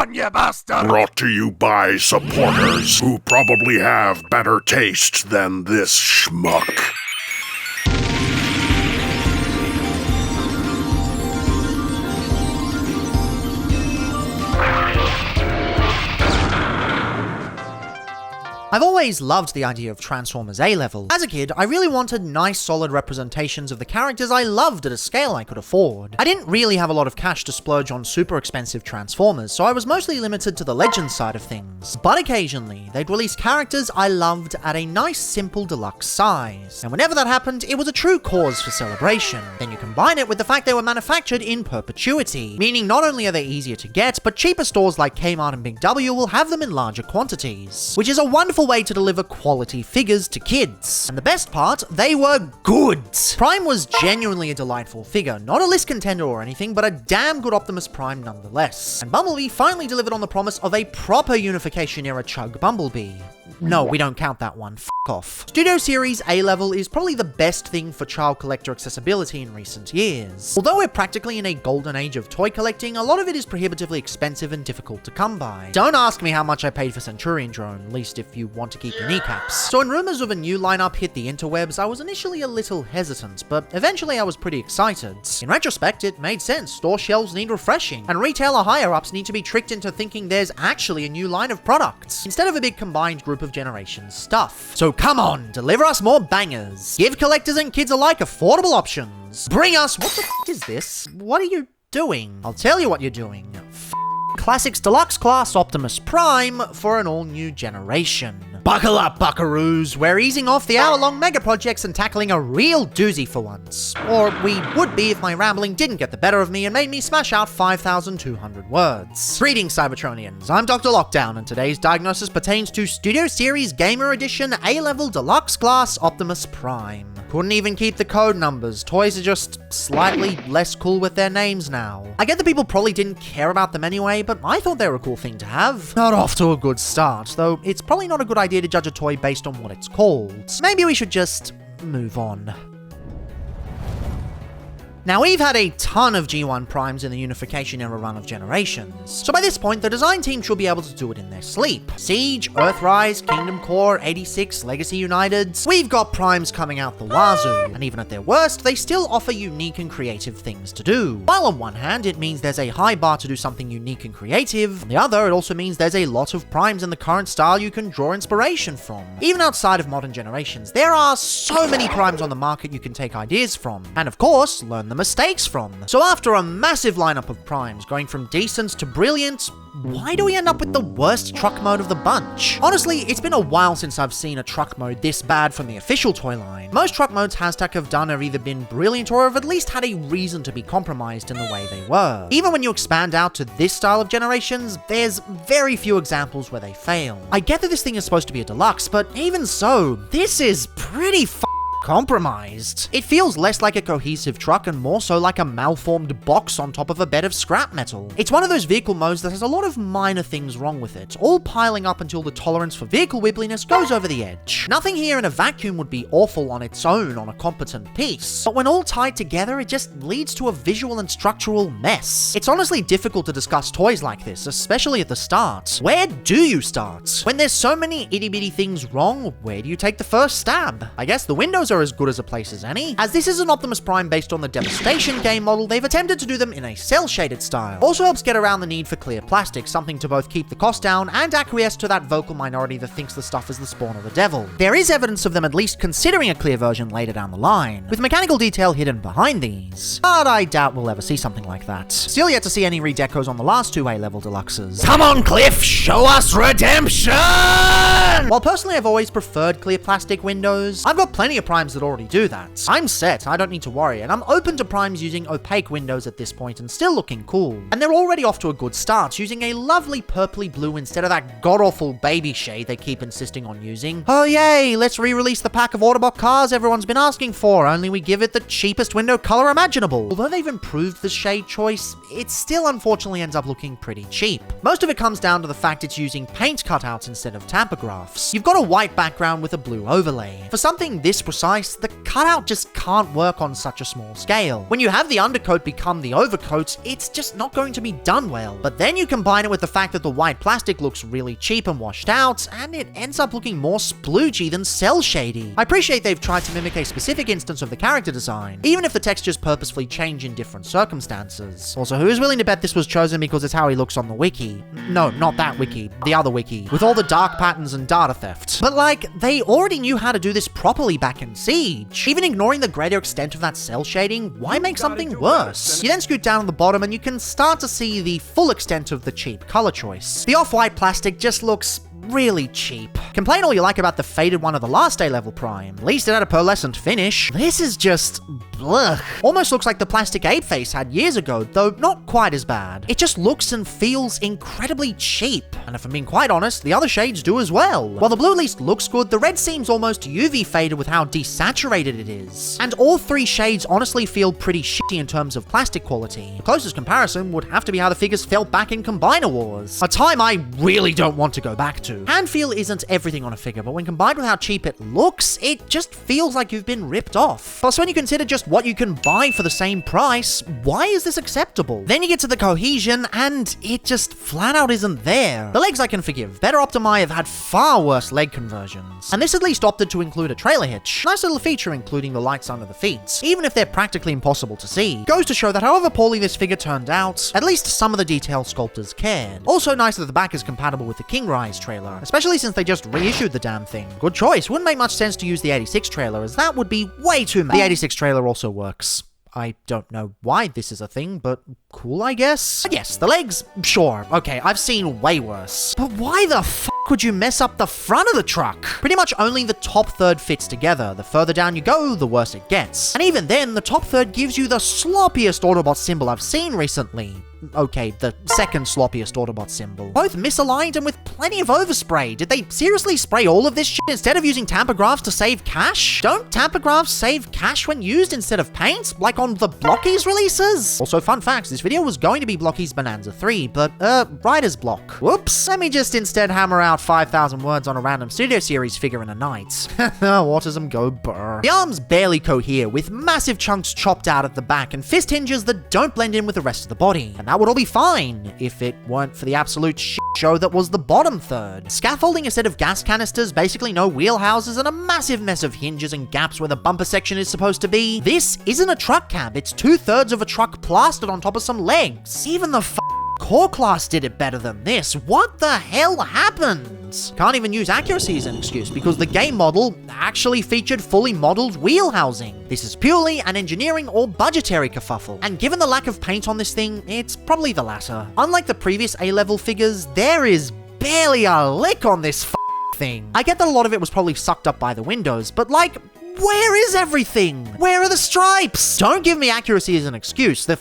on, you bastard! Brought to you by supporters who probably have better taste than this schmuck. I've always loved the idea of Transformers A-level. As a kid, I really wanted nice solid representations of the characters I loved at a scale I could afford. I didn't really have a lot of cash to splurge on super expensive Transformers, so I was mostly limited to the Legends side of things. But occasionally, they'd release characters I loved at a nice simple deluxe size. And whenever that happened, it was a true cause for celebration. Then you combine it with the fact they were manufactured in perpetuity, meaning not only are they easier to get, but cheaper stores like Kmart and Big W will have them in larger quantities, which is a wonderful way to deliver quality figures to kids. And the best part, they were good. Prime was genuinely a delightful figure, not a list contender or anything, but a damn good Optimus Prime nonetheless. And Bumblebee finally delivered on the promise of a proper Unification era Chug Bumblebee. No, we don't count that one. F off. Studio Series A-level is probably the best thing for child collector accessibility in recent years. Although we're practically in a golden age of toy collecting, a lot of it is prohibitively expensive and difficult to come by. Don't ask me how much I paid for Centurion Drone, at least if you want to keep your kneecaps. So when rumors of a new lineup hit the interwebs, I was initially a little hesitant, but eventually I was pretty excited. In retrospect, it made sense. Store shelves need refreshing, and retailer higher-ups need to be tricked into thinking there's actually a new line of products, instead of a big combined group of generations stuff. So come on, deliver us more bangers. Give collectors and kids alike affordable options. Bring us— what the f*** is this? What are you doing? I'll tell you what you're doing. Classics Deluxe Class Optimus Prime for an all-new generation. Buckle up, buckaroos. We're easing off the hour-long mega projects and tackling a real doozy for once. Or we would be if my rambling didn't get the better of me and made me smash out 5,200 words. Greetings, Cybertronians. I'm DrLockdown, and today's diagnosis pertains to Studio Series Gamer Edition A-Level Deluxe Class Optimus Prime. Couldn't even keep the code numbers. Toys are just slightly less cool with their names now. I get that people probably didn't care about them anyway, but I thought they were a cool thing to have. Not off to a good start, though it's probably not a good idea to judge a toy based on what it's called. Maybe we should just move on. Now, we've had a ton of G1 Primes in the Unification era run of Generations, so by this point, the design team should be able to do it in their sleep. Siege, Earthrise, Kingdom Core, 86, Legacy United, we've got Primes coming out the wazoo, and even at their worst, they still offer unique and creative things to do. While on one hand, it means there's a high bar to do something unique and creative, on the other, it also means there's a lot of Primes in the current style you can draw inspiration from. Even outside of modern Generations, there are so many Primes on the market you can take ideas from, and of course, learn the mistakes from. So after a massive lineup of Primes going from decent to brilliant, why do we end up with the worst truck mode of the bunch? Honestly, it's been a while since I've seen a truck mode this bad from the official toy line. Most truck modes Hashtag have done have either been brilliant or have at least had a reason to be compromised in the way they were. Even when you expand out to this style of Generations, there's very few examples where they fail. I get that this thing is supposed to be a deluxe, but even so, this is pretty compromised. It feels less like a cohesive truck and more so like a malformed box on top of a bed of scrap metal. It's one of those vehicle modes that has a lot of minor things wrong with it, all piling up until the tolerance for vehicle wibbliness goes over the edge. Nothing here in a vacuum would be awful on its own on a competent piece, but when all tied together, it just leads to a visual and structural mess. It's honestly difficult to discuss toys like this, especially at the start. Where do you start? When there's so many itty-bitty things wrong, where do you take the first stab? I guess the windows are as good as a place as any. As this is an Optimus Prime based on the Devastation game model, they've attempted to do them in a cel-shaded style. Also helps get around the need for clear plastic, something to both keep the cost down and acquiesce to that vocal minority that thinks the stuff is the spawn of the devil. There is evidence of them at least considering a clear version later down the line, with mechanical detail hidden behind these. But I doubt we'll ever see something like that. Still yet to see any redecos on the last two A-level deluxes. Come on, Cliff, show us redemption! While personally I've always preferred clear plastic windows, I've got plenty of Primes that already do that. I'm set, I don't need to worry, and I'm open to Primes using opaque windows at this point and still looking cool. And they're already off to a good start, using a lovely purpley blue instead of that god-awful baby shade they keep insisting on using. Oh yay, let's re-release the pack of Autobot cars everyone's been asking for, only we give it the cheapest window color imaginable. Although they've improved the shade choice, it still unfortunately ends up looking pretty cheap. Most of it comes down to the fact it's using paint cutouts instead of tampograph. You've got a white background with a blue overlay. For something this precise, precise, the cutout just can't work on such a small scale. When you have the undercoat become the overcoat, it's just not going to be done well. But then you combine it with the fact that the white plastic looks really cheap and washed out, and it ends up looking more sploogey than cell shady. I appreciate they've tried to mimic a specific instance of the character design, even if the textures purposefully change in different circumstances. Also, who is willing to bet this was chosen because it's how he looks on the wiki? No, not that wiki, the other wiki, with all the dark patterns and data theft. But like, they already knew how to do this properly back in Siege. Even ignoring the greater extent of that cell shading, why make something worse? You then scoot down on the bottom and you can start to see the full extent of the cheap color choice. The off-white plastic just looks really cheap. Complain all you like about the faded one of the last A-level Prime. At least it had a pearlescent finish. This is just blech. Almost looks like the plastic ape face had years ago, though not quite as bad. It just looks and feels incredibly cheap. And if I'm being quite honest, the other shades do as well. While the blue at least looks good, the red seems almost UV faded with how desaturated it is. And all three shades honestly feel pretty shitty in terms of plastic quality. The closest comparison would have to be how the figures felt back in Combiner Wars, a time I really don't want to go back to. Hand feel isn't everything on a figure, but when combined with how cheap it looks, it just feels like you've been ripped off. Plus, when you consider just what you can buy for the same price, why is this acceptable? Then you get to the cohesion, and it just flat out isn't there. The legs I can forgive. Better Optimi have had far worse leg conversions. And this at least opted to include a trailer hitch. Nice little feature including the lights under the feet, even if they're practically impossible to see. Goes to show that however poorly this figure turned out, at least some of the detail sculptors cared. Also nice that the back is compatible with the King Rise trailer, especially since they just reissued the damn thing. Good choice. Wouldn't make much sense to use the 86 trailer, as that would be way too much. The 86 trailer also works. I don't know why this is a thing, but cool, I guess? But yes, the legs, sure. Okay, I've seen way worse. But why the f*** would you mess up the front of the truck? Pretty much only the top third fits together. The further down you go, the worse it gets. And even then, the top third gives you the sloppiest Autobot symbol I've seen recently. Okay, the second sloppiest Autobot symbol. Both misaligned and with plenty of overspray. Did they seriously spray all of this shit instead of using tampergraphs to save cash? Don't tampergraphs save cash when used instead of paint? Like on the Blockies releases? Also, fun facts, this video was going to be Blockies Bonanza 3, but, writer's block. Whoops. Let me just instead hammer out 5,000 words on a random Studio Series figure in a night. Autism go burr. The arms barely cohere, with massive chunks chopped out at the back and fist hinges that don't blend in with the rest of the body. And that would all be fine if it weren't for the absolute shit show that was the bottom third. Scaffolding a set of gas canisters, basically no wheelhouses, and a massive mess of hinges and gaps where the bumper section is supposed to be. This isn't a truck cab, it's 2/3 of a truck plastered on top of some legs. Even the Core Class did it better than this. What the hell happened? Can't even use accuracy as an excuse because the game model actually featured fully modeled wheel housing. This is purely an engineering or budgetary kerfuffle, and given the lack of paint on this thing, it's probably the latter. Unlike the previous A-level figures, there is barely a lick on this thing. I get that a lot of it was probably sucked up by the windows, but like, where is everything? Where are the stripes? Don't give me accuracy as an excuse. The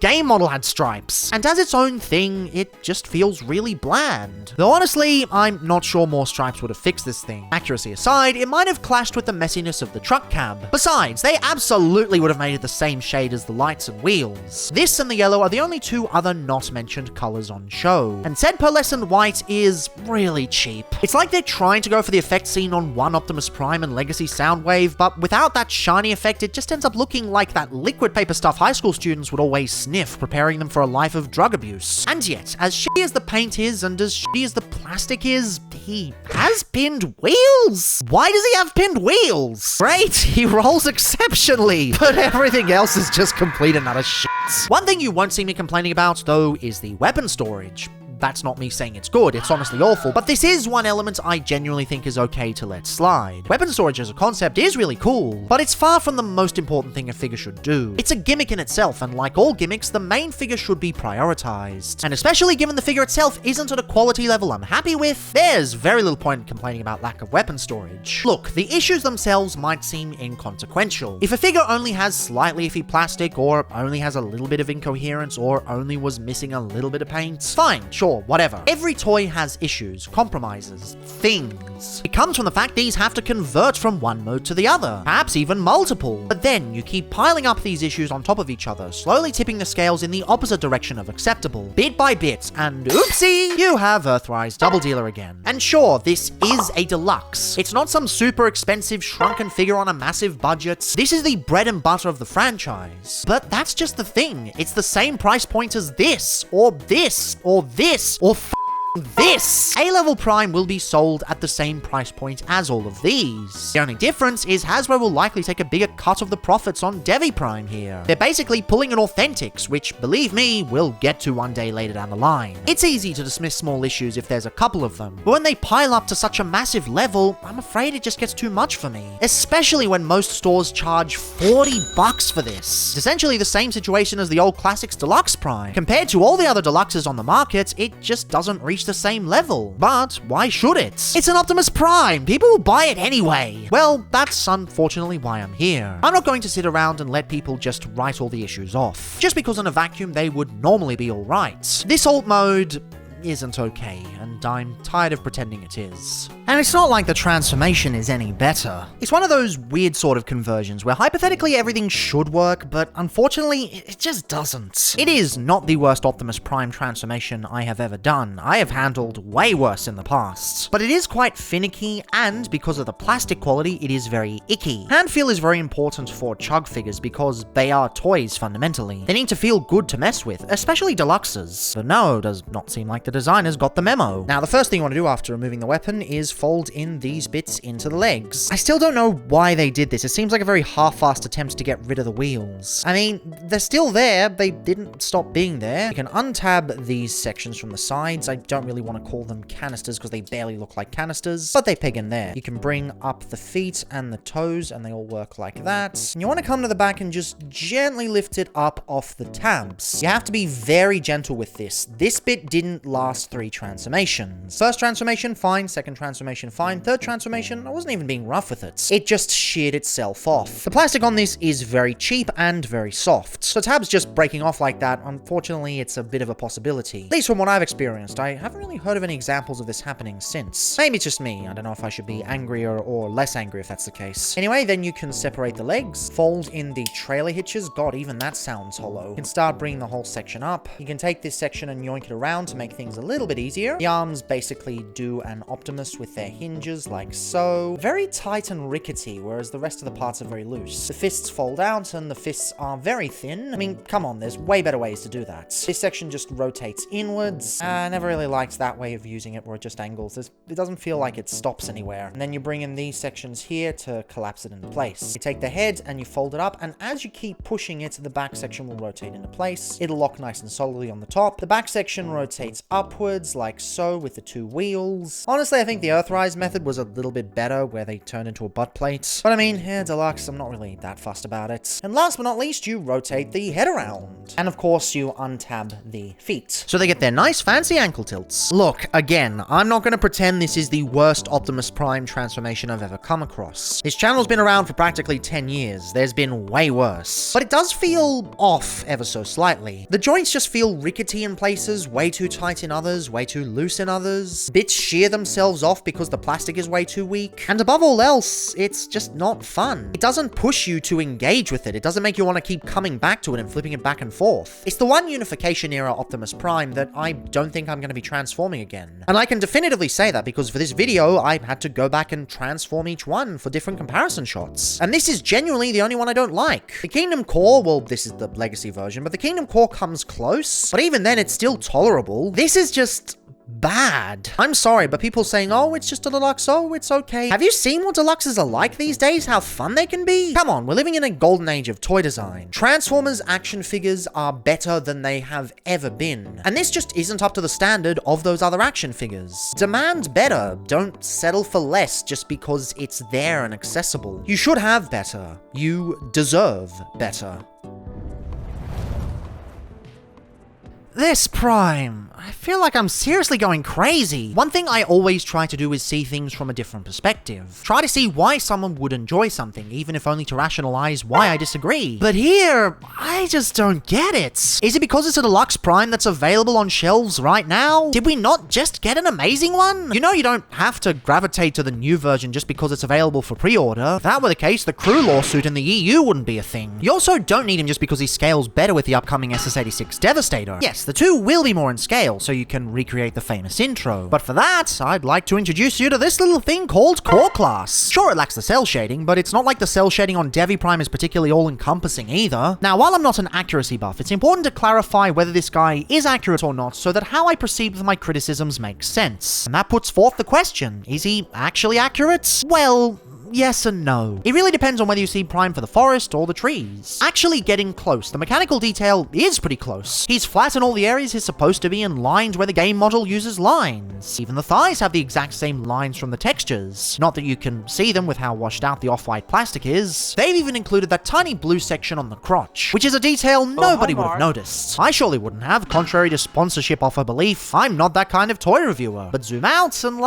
game model had stripes, and as its own thing, it just feels really bland. Though honestly, I'm not sure more stripes would have fixed this thing. Accuracy aside, it might have clashed with the messiness of the truck cab. Besides, they absolutely would have made it the same shade as the lights and wheels. This and the yellow are the only two other not mentioned colors on show, and said pearlescent white is really cheap. It's like they're trying to go for the effect seen on one Optimus Prime and Legacy Soundwave, but without that shiny effect, it just ends up looking like that liquid paper stuff high school students would always sniff, preparing them for a life of drug abuse. And yet, as shitty as the paint is, and as shitty as the plastic is, he has pinned wheels? Why does he have pinned wheels? Great, he rolls exceptionally, but everything else is just complete and utter shit. One thing you won't see me complaining about, though, is the weapon storage. That's not me saying it's good, it's honestly awful, but this is one element I genuinely think is okay to let slide. Weapon storage as a concept is really cool, but it's far from the most important thing a figure should do. It's a gimmick in itself, and like all gimmicks, the main figure should be prioritized. And especially given the figure itself isn't at a quality level I'm happy with, there's very little point in complaining about lack of weapon storage. Look, the issues themselves might seem inconsequential. If a figure only has slightly iffy plastic, or only has a little bit of incoherence, or only was missing a little bit of paint, fine, sure, sure, whatever. Every toy has issues, compromises, things. It comes from the fact these have to convert from one mode to the other, perhaps even multiple. But then you keep piling up these issues on top of each other, slowly tipping the scales in the opposite direction of acceptable, bit by bit, and oopsie, you have Earthrise Double Dealer again. And sure, this is a deluxe. It's not some super expensive shrunken figure on a massive budget. This is the bread and butter of the franchise. But that's just the thing. It's the same price point as this, or this, or this, or this. A-level Prime will be sold at the same price point as all of these. The only difference is Hasbro will likely take a bigger cut of the profits on Devi Prime here. They're basically pulling an Authentics, which, believe me, we'll get to one day later down the line. It's easy to dismiss small issues if there's a couple of them, but when they pile up to such a massive level, I'm afraid it just gets too much for me. Especially when most stores charge $40 for this. It's essentially the same situation as the old Classics Deluxe Prime. Compared to all the other deluxes on the market, it just doesn't reach the same level. But why should it? It's an Optimus Prime. People will buy it anyway. Well, that's unfortunately why I'm here. I'm not going to sit around and let people just write all the issues off, just because in a vacuum they would normally be alright. This alt mode isn't okay, and I'm tired of pretending it is. And it's not like the transformation is any better. It's one of those weird sort of conversions where hypothetically everything should work, but unfortunately it just doesn't. It is not the worst Optimus Prime transformation I have ever done. I have handled way worse in the past. But it is quite finicky, and because of the plastic quality, it is very icky. Hand feel is very important for chug figures because they are toys fundamentally. They need to feel good to mess with, especially deluxes. But no, does not seem like the designers got the memo. Now, the first thing you want to do after removing the weapon is fold in these bits into the legs. I still don't know why they did this. It seems like a very half-assed attempt to get rid of the wheels. I mean, they're still there. They didn't stop being there. You can untab these sections from the sides. I don't really want to call them canisters because they barely look like canisters, but they peg in there. You can bring up the feet and the toes, and they all work like that. And you want to come to the back and just gently lift it up off the tabs. You have to be very gentle with this. This bit didn't last 3 transformations. First transformation, fine. Second transformation, fine. Third transformation, I wasn't even being rough with it. It just sheared itself off. The plastic on this is very cheap and very soft. So tabs just breaking off like that, unfortunately, it's a bit of a possibility. At least from what I've experienced. I haven't really heard of any examples of this happening since. Maybe it's just me. I don't know if I should be angrier or less angry if that's the case. Anyway, then you can separate the legs, fold in the trailer hitches. God, even that sounds hollow. You can start bringing the whole section up. You can take this section and yoink it around to make things a little bit easier. The arms basically do an Optimus with their hinges like so. Very tight and rickety, whereas the rest of the parts are very loose. The fists fold out and the fists are very thin. I mean, come on, there's way better ways to do that. This section just rotates inwards. I never really liked that way of using it where it just angles. It doesn't feel like it stops anywhere. And then you bring in these sections here to collapse it into place. You take the head and you fold it up, and as you keep pushing it, the back section will rotate into place. It'll lock nice and solidly on the top. The back section rotates upwards like so with the 2 wheels. Honestly, I think the Earthrise method was a little bit better where they turned into a butt plate. But I mean, deluxe, I'm not really that fussed about it. And last but not least, you rotate the head around. And of course, you untab the feet. So they get their nice fancy ankle tilts. Look, again, I'm not going to pretend this is the worst Optimus Prime transformation I've ever come across. This channel's been around for practically 10 years. There's been way worse. But it does feel off ever so slightly. The joints just feel rickety in places, way too tight in others, way too loose in others. Bits shear themselves off because the plastic is way too weak. And above all else, it's just not fun. It doesn't push you to engage with it. It doesn't make you want to keep coming back to it and flipping it back and forth. It's the one Unification era Optimus Prime that I don't think I'm going to be transforming again. And I can definitively say that because for this video, I had to go back and transform each one for different comparison shots. And this is genuinely the only one I don't like. The Kingdom Core, well, this is the Legacy version, but the Kingdom Core comes close. But even then, it's still tolerable. This is just bad. I'm sorry, but people saying, oh, it's just a deluxe, oh, it's okay. Have you seen what deluxes are like these days? How fun they can be? Come on, we're living in a golden age of toy design. Transformers action figures are better than they have ever been. And this just isn't up to the standard of those other action figures. Demand better. Don't settle for less just because it's there and accessible. You should have better. You deserve better. this Prime. I feel like I'm seriously going crazy. One thing I always try to do is see things from a different perspective. Try to see why someone would enjoy something, even if only to rationalize why I disagree. But here, I just don't get it. Is it because it's a deluxe Prime that's available on shelves right now? Did we not just get an amazing one? You know you don't have to gravitate to the new version just because it's available for pre-order. If that were the case, the crew lawsuit in the EU wouldn't be a thing. You also don't need him just because he scales better with the upcoming SS86 Devastator. Yes, the two will be more in scale, so you can recreate the famous intro. But for that, I'd like to introduce you to this little thing called Core Class. Sure, it lacks the cell shading, but it's not like the cell shading on Devi Prime is particularly all-encompassing either. Now, while I'm not an accuracy buff, it's important to clarify whether this guy is accurate or not so that how I proceed with my criticisms makes sense. And that puts forth the question, is he actually accurate? Well, yes and no. It really depends on whether you see Prime for the forest or the trees. Actually getting close. The mechanical detail is pretty close. He's flat in all the areas he's supposed to be and lined where the game model uses lines. Even the thighs have the exact same lines from the textures. Not that you can see them with how washed out the off-white plastic is. They've even included that tiny blue section on the crotch, which is a detail nobody would have noticed. I surely wouldn't have, contrary to sponsorship offer belief. I'm not that kind of toy reviewer. But zoom out and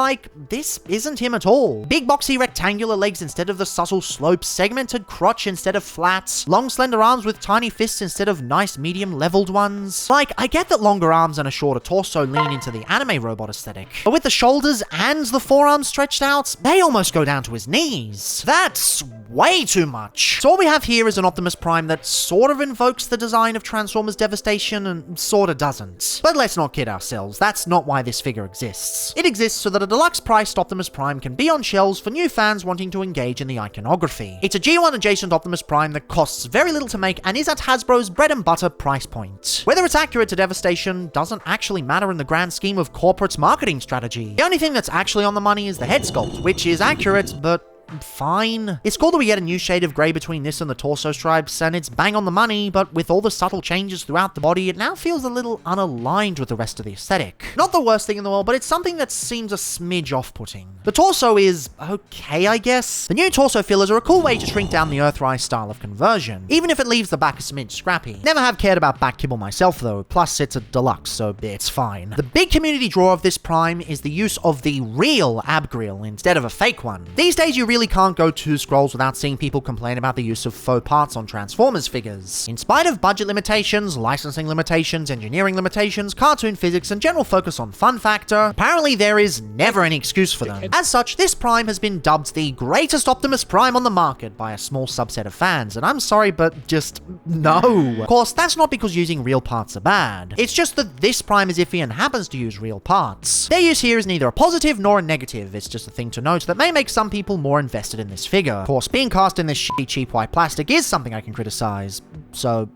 this isn't him at all. Big boxy rectangular legs instead of the subtle slopes, segmented crotch instead of flats, long slender arms with tiny fists instead of nice medium leveled ones. I get that longer arms and a shorter torso lean into the anime robot aesthetic, but with the shoulders and the forearms stretched out, they almost go down to his knees. That's way too much. So all we have here is an Optimus Prime that sort of invokes the design of Transformers Devastation and sort of doesn't. But let's not kid ourselves, that's not why this figure exists. It exists so that a deluxe priced Optimus Prime can be on shelves for new fans wanting to engage in the iconography. It's a G1 adjacent Optimus Prime that costs very little to make and is at Hasbro's bread and butter price point. Whether it's accurate to Devastation doesn't actually matter in the grand scheme of corporate's marketing strategy. The only thing that's actually on the money is the head sculpt, which is accurate, but fine. It's cool that we get a new shade of grey between this and the torso stripes, and it's bang on the money, but with all the subtle changes throughout the body, it now feels a little unaligned with the rest of the aesthetic. Not the worst thing in the world, but it's something that seems a smidge off-putting. The torso is okay, I guess. The new torso fillers are a cool way to shrink down the Earthrise style of conversion, even if it leaves the back a smidge scrappy. Never have cared about back kibble myself though, plus it's a deluxe, so it's fine. The big community draw of this Prime is the use of the real ab grill instead of a fake one. These days you really can't go 2 scrolls without seeing people complain about the use of faux parts on Transformers figures. In spite of budget limitations, licensing limitations, engineering limitations, cartoon physics, and general focus on fun factor, apparently there is never any excuse for them. As such, this Prime has been dubbed the greatest Optimus Prime on the market by a small subset of fans, and I'm sorry, but just no. Of course, that's not because using real parts are bad. It's just that this Prime is iffy and happens to use real parts. Their use here is neither a positive nor a negative, it's just a thing to note that may make some people more invested in this figure. Of course, being cast in this shitty cheap white plastic is something I can criticize. So,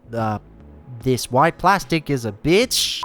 this white plastic is a bit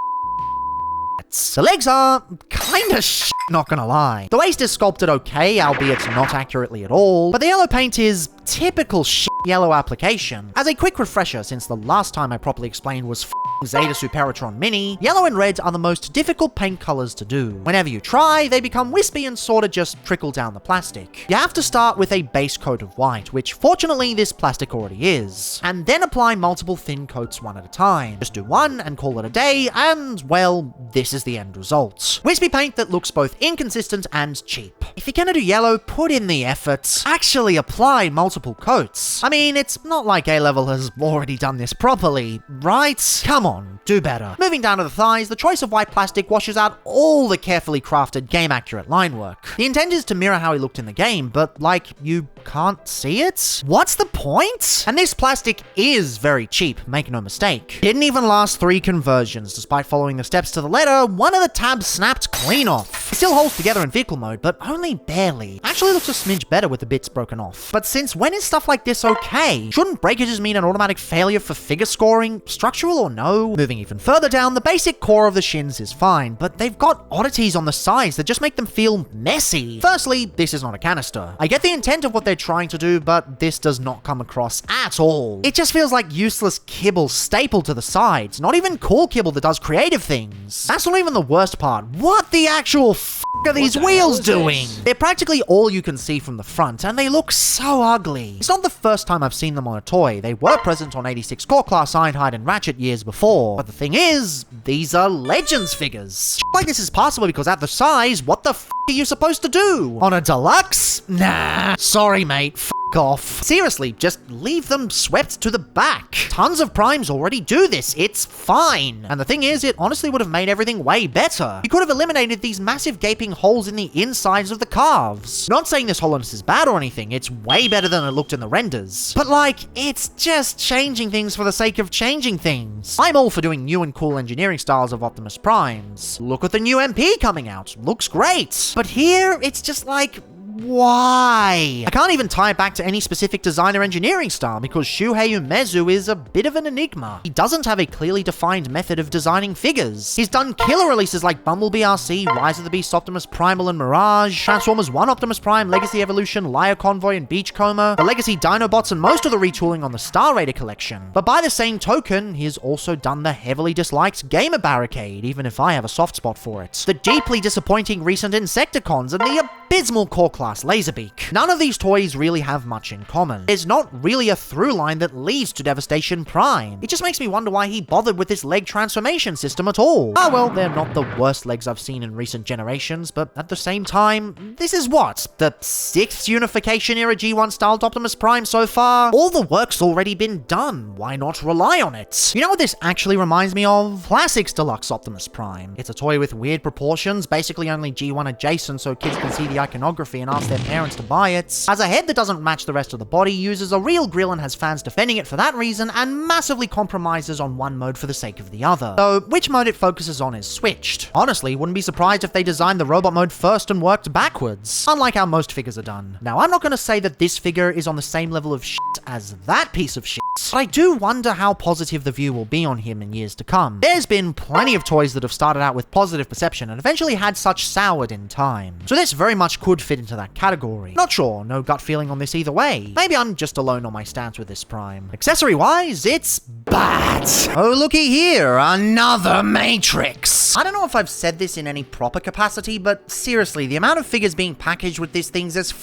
the legs are kinda not gonna lie. The waist is sculpted okay, albeit not accurately at all, but the yellow paint is typical yellow application. As a quick refresher, since the last time I properly explained was Zeta Superatron Mini, yellow and red are the most difficult paint colors to do. Whenever you try, they become wispy and sorta just trickle down the plastic. You have to start with a base coat of white, which fortunately this plastic already is, and then apply multiple thin coats one at a time. Just do one and call it a day, and well, this is the end result. Wispy paint that looks both inconsistent and cheap. If you're gonna do yellow, put in the effort. Actually apply multiple coats. I mean, it's not like A-Level has already done this properly, right? Come on, do better. Moving down to the thighs, the choice of white plastic washes out all the carefully crafted game-accurate line work. The intent is to mirror how he looked in the game, but you can't see it? What's the point? And this plastic is very cheap, make no mistake. Didn't even last 3 conversions. Despite following the steps to the letter, one of the tabs snapped clean off. It still holds together in vehicle mode, but only barely. Actually looks a smidge better with the bits broken off. But since when is stuff like this okay? Shouldn't breakages mean an automatic failure for figure scoring, structural or no? Moving even further down, the basic core of the shins is fine, but they've got oddities on the sides that just make them feel messy. Firstly, this is not a canister. I get the intent of what they're trying to do, but this does not come across at all. It just feels like useless kibble stapled to the sides, not even cool kibble that does creative things. That's not even the worst part. What the actual f*** are these wheels doing? They're practically all you can see from the front, and they look so ugly. It's not the first time I've seen them on a toy. They were present on 86 Core Class Ironhide and Ratchet years before, But the thing is, these are Legends figures. Like this is possible because at the size, what the f are you supposed to do? On a deluxe? Nah. Sorry, mate. F off. Seriously, just leave them swept to the back. Tons of primes already do this. It's fine. And the thing is, it honestly would have made everything way better. You could have eliminated these massive gaping holes in the insides of the calves. Not saying this hollowness is bad or anything. It's way better than it looked in the renders. But like, it's just changing things for the sake of changing things. I'm all for doing new and cool engineering styles of Optimus Primes. Look at the new MP coming out. Looks great. But here, it's just like, why? I can't even tie it back to any specific design or engineering style because Shuhei Umezu is a bit of an enigma. He doesn't have a clearly defined method of designing figures. He's done killer releases like Bumblebee RC, Rise of the Beast Optimus Primal and Mirage, Transformers 1 Optimus Prime, Legacy Evolution, Liar Convoy and Beachcomber, the Legacy Dinobots and most of the retooling on the Star Raider collection. But by the same token, he's also done the heavily disliked Gamer Barricade, even if I have a soft spot for it, the deeply disappointing recent Insecticons, and the abysmal Core Class Laserbeak. None of these toys really have much in common. There's not really a through line that leads to Devastation Prime. It just makes me wonder why he bothered with this leg transformation system at all. Ah well, they're not the worst legs I've seen in recent generations, but at the same time, this is what? The 6th Unification era G1 styled Optimus Prime so far? All the work's already been done. Why not rely on it? You know what this actually reminds me of? Classics Deluxe Optimus Prime. It's a toy with weird proportions, basically only G1 adjacent so kids can see the iconography and ask their parents to buy it, has a head that doesn't match the rest of the body, uses a real grill and has fans defending it for that reason, and massively compromises on one mode for the sake of the other. So, which mode it focuses on is switched. Honestly, wouldn't be surprised if they designed the robot mode first and worked backwards, unlike how most figures are done. Now, I'm not going to say that this figure is on the same level of shit as that piece of shit, but I do wonder how positive the view will be on him in years to come. There's been plenty of toys that have started out with positive perception and eventually had such soured in time. So this very much could fit into that category. Not sure, no gut feeling on this either way. Maybe I'm just alone on my stance with this Prime. Accessory-wise, it's bad. Oh, looky here, another Matrix. I don't know if I've said this in any proper capacity, but seriously, the amount of figures being packaged with these things is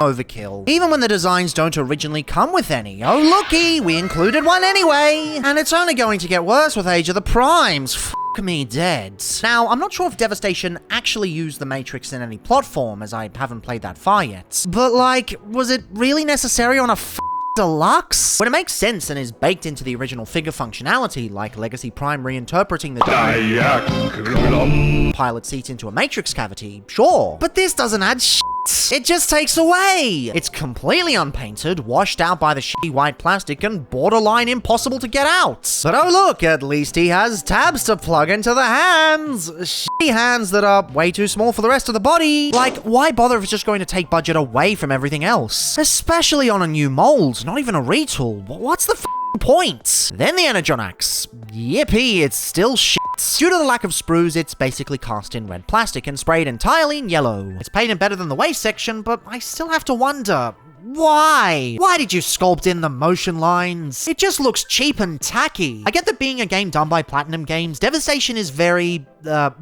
overkill. Even when the designs don't originally come with any. Oh looky, we included one anyway. And it's only going to get worse with Age of the Primes. Fuck me dead. Now, I'm not sure if Devastation actually used the Matrix in any plot form, as I haven't played that far yet. But like, was it really necessary on a deluxe? When it makes sense and is baked into the original figure functionality, like Legacy Prime reinterpreting the pilot seat into a Matrix cavity, sure. But this doesn't add shit. It just takes away. It's completely unpainted, washed out by the shitty white plastic, and borderline impossible to get out. But oh look, at least he has tabs to plug into the hands. Shitty hands that are way too small for the rest of the body. Like, why bother if it's just going to take budget away from everything else? Especially on a new mold, not even a retool. What's the point? Then the Energon-Axe. Yippee, it's still shit. Due to the lack of sprues, it's basically cast in red plastic and sprayed entirely in yellow. It's painted better than the waist section, but I still have to wonder, why? Why did you sculpt in the motion lines? It just looks cheap and tacky. I get that being a game done by Platinum Games, Devastation is very,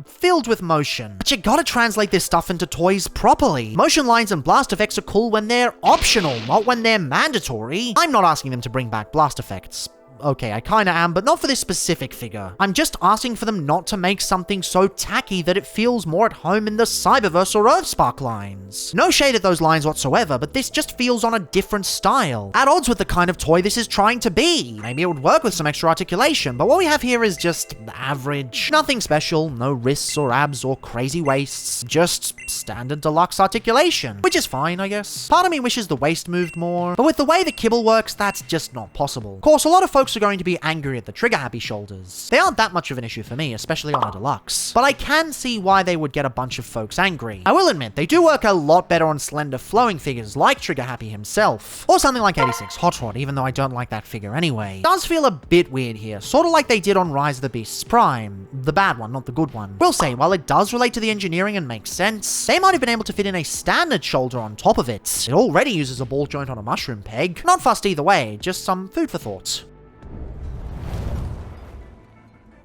filled with motion. But you gotta translate this stuff into toys properly. Motion lines and blast effects are cool when they're optional, not when they're mandatory. I'm not asking them to bring back blast effects. Okay, I kinda am, but not for this specific figure. I'm just asking for them not to make something so tacky that it feels more at home in the Cyberverse or Earthspark lines. No shade at those lines whatsoever, but this just feels on a different style. At odds with the kind of toy this is trying to be. Maybe it would work with some extra articulation, but what we have here is just average. Nothing special, no wrists or abs or crazy waists, just standard deluxe articulation, which is fine, I guess. Part of me wishes the waist moved more, but with the way the kibble works, that's just not possible. Of course, a lot of folks are going to be angry at the trigger-happy shoulders. They aren't that much of an issue for me, especially on a deluxe, but I can see why they would get a bunch of folks angry. I will admit, they do work a lot better on slender flowing figures like Trigger-Happy himself, or something like 86 Hot Rod, even though I don't like that figure anyway. It does feel a bit weird here, sort of like they did on Rise of the Beasts Prime. The bad one, not the good one. We'll say, while it does relate to the engineering and makes sense, they might have been able to fit in a standard shoulder on top of it. It already uses a ball joint on a mushroom peg. Not fussed either way, just some food for thought.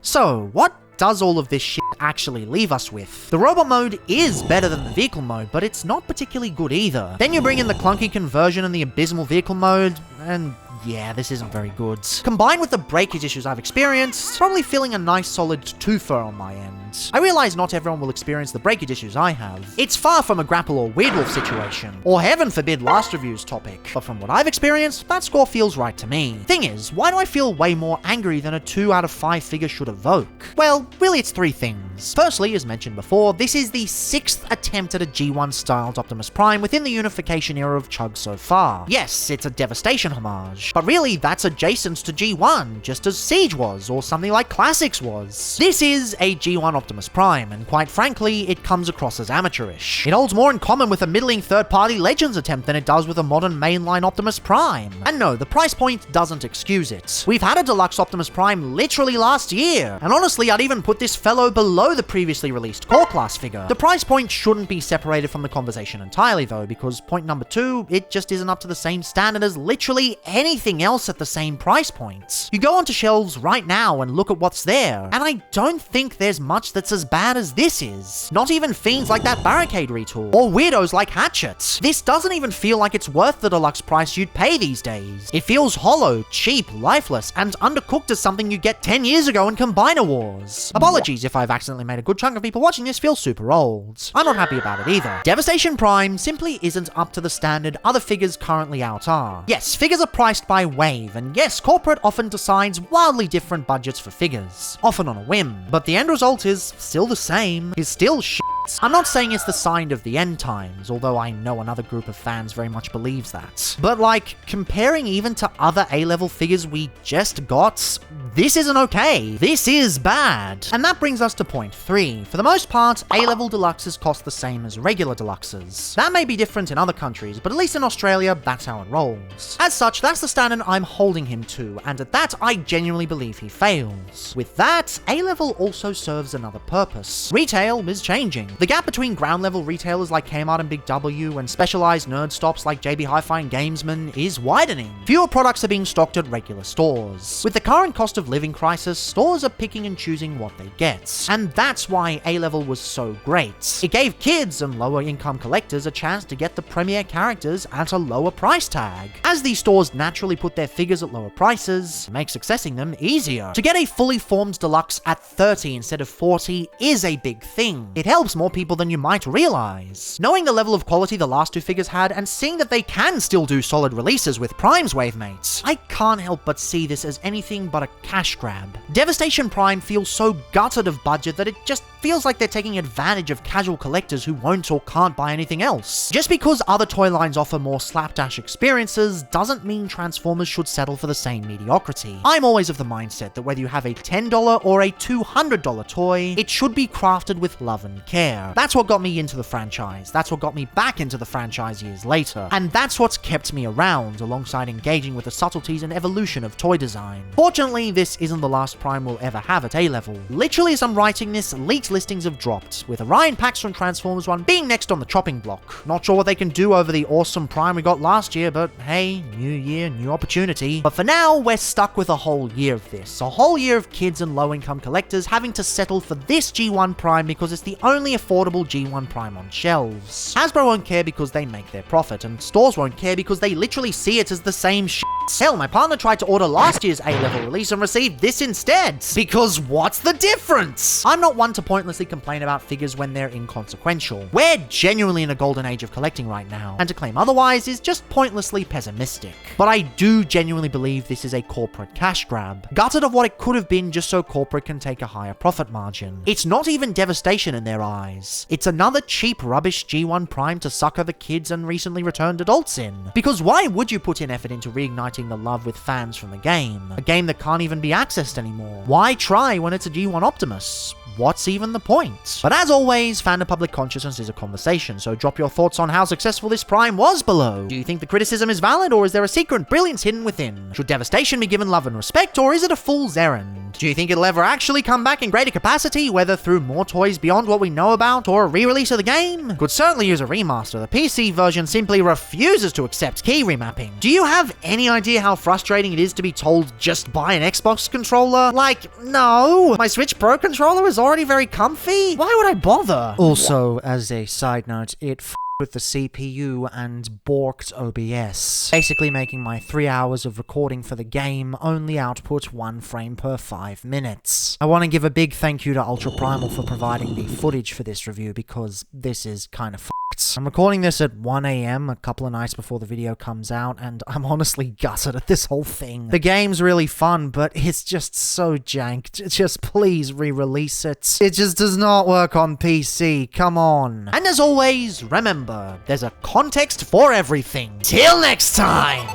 So, what does all of this shit actually leave us with? The robot mode is better than the vehicle mode, but it's not particularly good either. Then you bring in the clunky conversion and the abysmal vehicle mode, and yeah, this isn't very good. Combined with the breakage issues I've experienced, it's probably feeling a nice solid twofer on my end. I realize not everyone will experience the breakage issues I have. It's far from a Grapple or Weird Wolf situation, or heaven forbid last review's topic, but from what I've experienced, that score feels right to me. Thing is, why do I feel way more angry than a 2 out of 5 figure should evoke? Well, really it's 3 things. Firstly, as mentioned before, this is the 6th attempt at a G1 styled Optimus Prime within the unification era of Chug so far. Yes, it's a Devastation homage, but really that's adjacent to G1, just as Siege was, or something like Classics was. This is a G1 Optimus Prime, and quite frankly, it comes across as amateurish. It holds more in common with a middling third-party Legends attempt than it does with a modern mainline Optimus Prime. And no, the price point doesn't excuse it. We've had a deluxe Optimus Prime literally last year, and honestly, I'd even put this fellow below the previously released core class figure. The price point shouldn't be separated from the conversation entirely though, because point number 2, it just isn't up to the same standard as literally anything else at the same price point. You go onto shelves right now and look at what's there, and I don't think there's much that's as bad as this is. Not even fiends like that Barricade retool, or weirdos like Hatchet. This doesn't even feel like it's worth the deluxe price you'd pay these days. It feels hollow, cheap, lifeless, and undercooked as something you get 10 years ago in Combiner Wars. Apologies if I've accidentally made a good chunk of people watching this feel super old. I'm not happy about it either. Devastation Prime simply isn't up to the standard other figures currently out are. Yes, figures are priced by wave, and yes, corporate often decides wildly different budgets for figures, often on a whim, but the end result is still the same, is still shit. I'm not saying it's the sign of the end times, although I know another group of fans very much believes that. But like, comparing even to other A-level figures we just got, this isn't okay. This is bad. And that brings us to point 3. For the most part, A-level deluxes cost the same as regular deluxes. That may be different in other countries, but at least in Australia, that's how it rolls. As such, that's the standard I'm holding him to, and at that, I genuinely believe he fails. With that, A-level also serves another purpose. Retail is changing. The gap between ground level retailers like Kmart and Big W and specialized nerd stops like JB Hi-Fi and Gamesman is widening. Fewer products are being stocked at regular stores. With the current cost of living crisis, stores are picking and choosing what they get. And that's why A-level was so great. It gave kids and lower income collectors a chance to get the premier characters at a lower price tag. As these stores naturally put their figures at lower prices, it makes accessing them easier. To get a fully formed deluxe at 30 instead of 40 is a big thing. It helps more people than you might realize. Knowing the level of quality the last 2 figures had and seeing that they can still do solid releases with Prime's wavemates, I can't help but see this as anything but a cash grab. Devastation Prime feels so gutted of budget that it just feels like they're taking advantage of casual collectors who won't or can't buy anything else. Just because other toy lines offer more slapdash experiences doesn't mean Transformers should settle for the same mediocrity. I'm always of the mindset that whether you have a $10 or a $200 toy, it should be crafted with love and care. That's what got me into the franchise. That's what got me back into the franchise years later. And that's what's kept me around, alongside engaging with the subtleties and evolution of toy design. Fortunately, this isn't the last Prime we'll ever have at A-level. Literally as I'm writing this, leaked listings have dropped, with Orion Pax from Transformers 1 being next on the chopping block. Not sure what they can do over the awesome Prime we got last year, but hey, new year, new opportunity. But for now, we're stuck with a whole year of this. A whole year of kids and low-income collectors having to settle for this G1 Prime because it's the only affordable G1 Prime on shelves. Hasbro won't care because they make their profit, and stores won't care because they literally see it as the same shit. Hell, my partner tried to order last year's A-level release and received this instead. Because what's the difference? I'm not one to pointlessly complain about figures when they're inconsequential. We're genuinely in a golden age of collecting right now, and to claim otherwise is just pointlessly pessimistic. But I do genuinely believe this is a corporate cash grab. Gutted of what it could have been just so corporate can take a higher profit margin. It's not even Devastation in their eyes. It's another cheap rubbish G1 Prime to sucker the kids and recently returned adults in. Because why would you put in effort into reigniting the love with fans from the game? A game that can't even be accessed anymore. Why try when it's a G1 Optimus? What's even the point? But as always, fandom public consciousness is a conversation, so drop your thoughts on how successful this Prime was below. Do you think the criticism is valid, or is there a secret brilliance hidden within? Should Devastation be given love and respect, or is it a fool's errand? Do you think it'll ever actually come back in greater capacity, whether through more toys beyond what we know about, or a re-release of the game? Could certainly use a remaster. The PC version simply refuses to accept key remapping. Do you have any idea how frustrating it is to be told just buy an Xbox controller? Like, no, my Switch Pro controller is already very comfy. Why would I bother? Also, as a side note, it with the CPU and borked OBS, basically making my 3 hours of recording for the game only output 1 frame per 5 minutes. I want to give a big thank you to Ultra Primal for providing the footage for this review, because this is kind of f***ed. I'm recording this at 1 AM, a couple of nights before the video comes out, and I'm honestly gutted at this whole thing. The game's really fun, but it's just so janked. Just please re-release it. It just does not work on PC, come on. And as always, remember, there's a context for everything. Till next time!